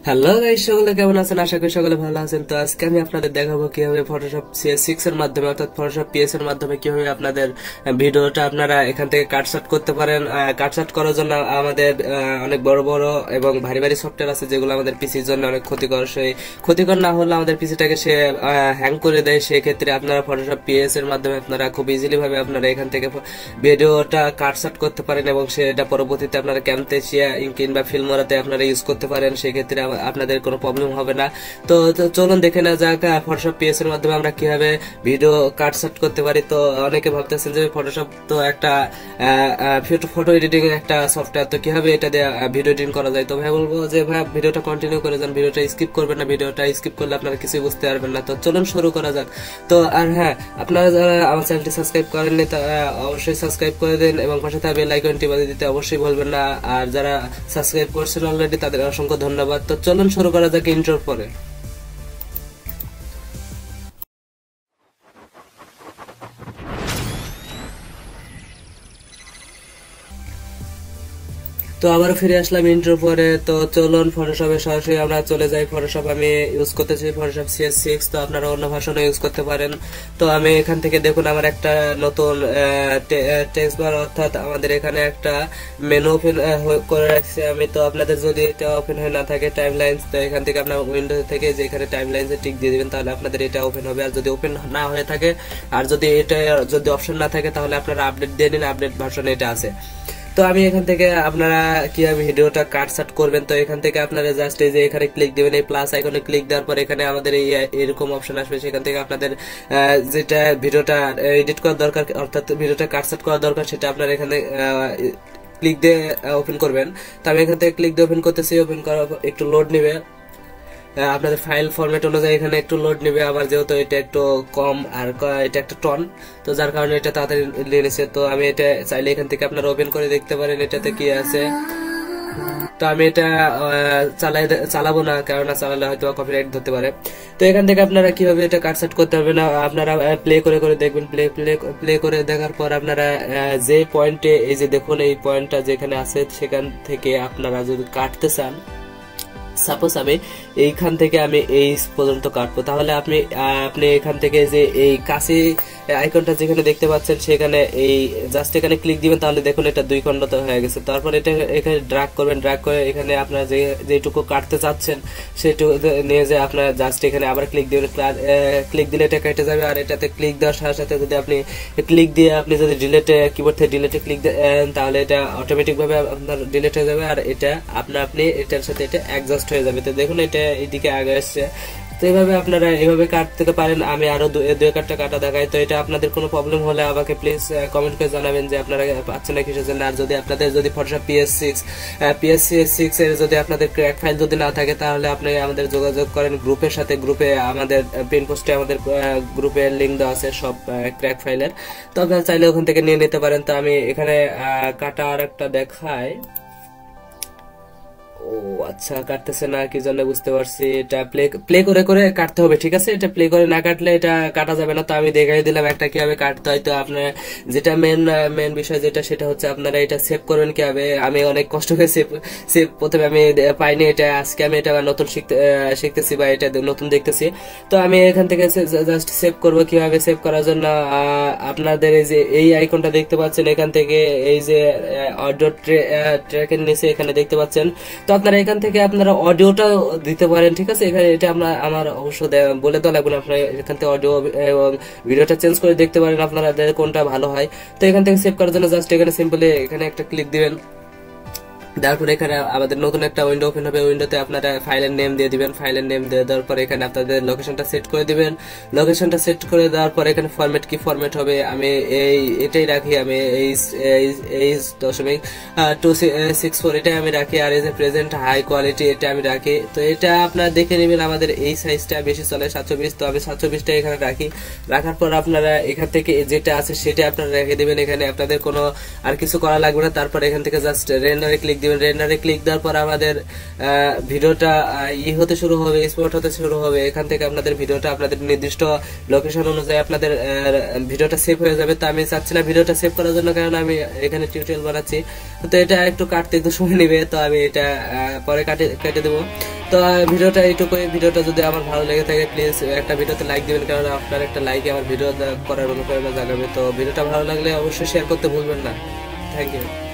Hello guys, সকলে কেমন আছেন? আশা করি সকলে ভালো আছেন। তো আজকে আমি আপনাদের দেখাবো কিভাবে ফটোশপ CS6 এর মাধ্যমে অর্থাৎ ফটোশপ PS এর মাধ্যমে কিভাবে আপনাদের ভিডিওটা আপনারা এখান থেকে কাটছাট করতে পারেন। কাটছাট করার জন্য আমাদের অনেক বড় বড় এবং ভারী ভারী সফটওয়্যার আছে যেগুলো আমাদের পিসির জন্য অনেক ক্ষতিকর। সেই ক্ষতিকর না হলে আমাদের পিসিটাকে সে হ্যাং করে দেয়। সেই ক্ষেত্রে আপনারা ফটোশপ PS এর মাধ্যমে আপনারা খুব ইজিলি ভাবে আপনারা এখান থেকে ভিডিওটা কাটছাট করতে পারেন এবং সেটা পরবর্তীতে আপনারা ক্যামটেসিয়া কিংবা ফিল্মোরাতে আপনারা ইউজ করতে পারেন। সেই ক্ষেত্রে আপনাদের কোনো প্রবলেম হবে না। তো চলুন দেখে না যাক ফটোশপ PS এর মাধ্যমে আমরা কিভাবে ভিডিও কাটছাট করতে পারি। তো অনেকে ভাবতেছেন যে ফটোশপ তো একটা ফটো এডিটিং এর একটা সফটওয়্যার, তো কিভাবে এটা দিয়ে ভিডিও এডিটিং করা যায়। তো ভাই বলবো যে ভাই ভিডিওটা কন্টিনিউ করে যান, ভিডিওটা স্কিপ করবেন না। ভিডিওটা স্কিপ করলে আপনারা কিছুই বুঝতে পারবেন না। তো চলুন শুরু করা যাক। তো আর হ্যাঁ, আপনারা যারা আমার চ্যানেলটি সাবস্ক্রাইব করেননি তারা অবশ্যই সাবস্ক্রাইব করে দিন এবং পাশে থাকা বেল আইকনটি বাজিয়ে দিতে অবশ্যই ভুলবেন না। আর যারা সাবস্ক্রাইব করছেন অলরেডি তাদের অসংখ্য ধন্যবাদ। তো চলুন শুরু করা যাক ইন্ট্রোর পরে। তো আবার ফিরে আসলাম ইন্ট্রো পরে। তো চলুন ফটোশপে সরাসরি আমরা চলে যাই। ফটোশপ আমি ইউজ করতেছি ফটোশপ CS6, তো আপনারা অন্য ভার্সনও ইউজ করতে পারেন। তো আমি এখান থেকে দেখুন আমার একটা নতুন টেক্সট বার অর্থাৎ আমাদের এখানে একটা মেনু ওপেন করে রাখছি আমি। তো আপনাদের যদি এটা ওপেন হয়ে না থাকে টাইম লাইন্স, তো এখান থেকে আপনার উইন্ডো থেকে যে এখানে টাইম লাইন্সে টিক দিয়ে দিবেন তাহলে আপনাদের এটা ওপেন হবে। আর যদি ওপেন না হয়ে থাকে আর যদি এটা যদি অপশন না থাকে তাহলে আপনারা আপডেট দিয়ে নিন, আপডেট ভার্সনে এটা আছে। তো আমি এখান থেকে আপনারা কিভাবে ভিডিওটা কাটছাট করবেন, তো এখান থেকে আপনারা জাস্ট এই যে এখানে ক্লিক দিবেন, এই প্লাস আইকনে ক্লিক দেওয়ার পর এখানে আমাদের এরকম অপশন আসবে। সেখান থেকে আপনাদের যেটা ভিডিওটা এডিট করার দরকার অর্থাৎ ভিডিওটা কাটছাট করা দরকার সেটা আপনারা এখানে ক্লিক দিয়ে ওপেন করবেন। তো আমি এখান থেকে ক্লিক দিয়ে ওপেন করতেছি। ওপেন করার একটু লোড নেবে, আপনাদের ফাইল ফরম্যাট অনুযায়ী এখানে একটু লোড নেবে। আবার যেহেতু এটা একটু কম আর এটা একটা টন, তো যার কারণে এটা তাড়াতাড়ি নিয়ে নিছে। তো আমি এটা চাইলে এখান থেকে আপনারা ওপেন করে দেখতে পারেন এটাতে কি আছে। তো আমি এটা চালাবো না, কারণ চালালে হয়তো কপিরাইট ধরতে পারে। তো এখান থেকে আপনারা কিভাবে এটা কাটছাট করতে হবে না আপনারা প্লে করে করে দেখবেন। প্লে করে দেখার পর আপনারা যে পয়েন্টে এই যে দেখুন এই পয়েন্টটা যেখানে আছে সেখান থেকে আপনারা যদি কাটতে চান, সাপোজ আমি এইখান থেকে আমি এই পর্যন্ত কাটবো, তাহলে আপনি এখান থেকে যে এই কাছে আইকনটা যেখানে দেখতে পাচ্ছেন সেখানে এই জাস্ট এখানে ক্লিক দিবেন, তাহলে দেখুন এটা দুই খণ্ড হয়ে গেছে। তারপর এটা এখানে ড্র্যাগ করবেন, ড্র্যাগ করে এখানে আপনারা যেটুকু কাটতে চাচ্ছেন সেটুকু নিয়ে যে আপনারা জাস্ট এখানে আবার ক্লিক দিবেন। ক্লিক দিলে এটা কেটে যাবে। আর এটাতে ক্লিক দেওয়ার সাথে সাথে যদি আপনি ক্লিক দিয়ে আপনি যদি ডিলেটে কিবোর্ড থেকে ডিলেটে ক্লিক দেন তাহলে এটা অটোমেটিক ভাবে আপনার ডিলেট হয়ে যাবে। আর এটা আপনি এটার সাথে এটা অ্যাডজাস্ট হয়ে যাবে। তো দেখুন এটা এইদিকে আগে আসছে। তো এইভাবে আপনারা এইভাবে কাটতে পারেন। আমি আরো দুই একটা কাটা দেখাই। তো এটা আপনাদের কোনো প্রবলেম হলে আমাকে প্লিজ কমেন্ট করে জানাবেন যে আপনারা পাচ্ছেন না কিসের জন্য। আর যদি আপনাদের যদি ফটোশপ PS6 এর যদি আপনাদের ক্র্যাক ফাইল যদি না থাকে তাহলে আপনি আমাদের যোগাযোগ করেন গ্রুপের সাথে। গ্রুপে আমাদের পিন পোস্টে আমাদের গ্রুপের লিঙ্ক দেওয়া আছে সব ক্র্যাক ফাইলের, তো আপনারা চাইলে ওখান থেকে নিয়ে নিতে পারেন। তো আমি এখানে কাটা আর একটা দেখাই। ও আচ্ছা, কাটতেছে না কি জন্য বুঝতে পারছি। এটা প্লে করে করে কাটতে হবে, ঠিক আছে। এটা প্লে করে না কাটলে এটা কাটা যাবে না। তো আমি দেখাই দিলাম একটা কিভাবে কাটতে হয়। তো আপনার যেটা মেন বিষয় যেটা সেটা হচ্ছে আপনারা এটা সেভ করবেন কিভাবে। আমি অনেক কষ্ট করে সেভ প্রথমে আমি পাইনি, এটা আজকে আমি এটা নতুন শিখতেছি বা এটা নতুন দেখতেছি। তো আমি এখান থেকে জাস্ট সেভ করব। কিভাবে সেভ করার জন্য আপনাদের এই যে এই আইকনটা দেখতে পাচ্ছেন, এখান থেকে এই যে অডিও ট্র্যাকের নিচে এখানে দেখতে পাচ্ছেন। তো আপনারা এখান থেকে আপনারা অডিওটা দিতে পারেন, ঠিক আছে। এখানে এটা আমার অবশ্য বলে দেওয়া লাগবে না, আপনারা এখান থেকে অডিও এবং ভিডিওটা চেঞ্জ করে দেখতে পারেন আপনারা কোনটা ভালো হয়। তো এখান থেকে সেভ করার জন্য জাস্ট এখানে সিম্পলি এখানে একটা ক্লিক দিবেন। তারপর এখানে আমাদের নতুন একটা উইন্ডো ওপেন হবে। উইন্ডোতে আপনারা ফাইলের নেম দিয়ে দিবেন। ফাইলের নেম দিয়ে দেওয়ার পর এখানে আপনাদের লোকেশনটা সেট করে দিবেন। লোকেশনটা সেট করে দেওয়ার পর এখানে ফরম্যাট কি ফরম্যাট হবে আমি এটাই রাখি। আমি এই 8.264 এটাই আমি রাখি। আর এই যে প্রেজেন্ট হাই কোয়ালিটি এটা আমি রাখি। তো এটা আপনারা দেখে নেবেন, আমাদের এই সাইজটা বেশি চলে 720, তো আমি 720টা এখানে রাখি। রাখার পর আপনারা এখান থেকে যেটা আছে সেটা আপনারা রেখে দিবেন। এখানে আপনাদের কোনো আর কিছু করা লাগবে না। তারপর এখান থেকে জাস্ট রেন্ডারে ক্লিক দিবেন। রেন্ডারে ক্লিক দেওয়ার পর আমাদের ভিডিওটা হতে শুরু হবে, এক্সপোর্ট হতে শুরু হবে। এখান থেকে আপনাদের ভিডিওটা আপনাদের নির্দিষ্ট লোকেশন অনুযায়ী আপনাদের ভিডিওটা সেভ হয়ে যাবে। তো আমি চাচ্ছি না ভিডিওটা সেভ করার জন্য, কারণ আমি এখানে টিউটোরিয়াল বানাচ্ছি, তো এটা একটু কাটতে একটু সময় নেবে। তো আমি এটা পরে কেটে দেবো। তো ভিডিওটা এইটুকুই। ভিডিওটা যদি আমার ভালো লেগে থাকে প্লিজ একটা ভিডিওতে লাইক দিবেন, কারণ আপনার একটা লাইক আমার ভিডিও করার অনুপ্রেরণা জাগাবে। তো ভিডিওটা ভালো লাগলে অবশ্যই শেয়ার করতে ভুলবেন না। Thank you.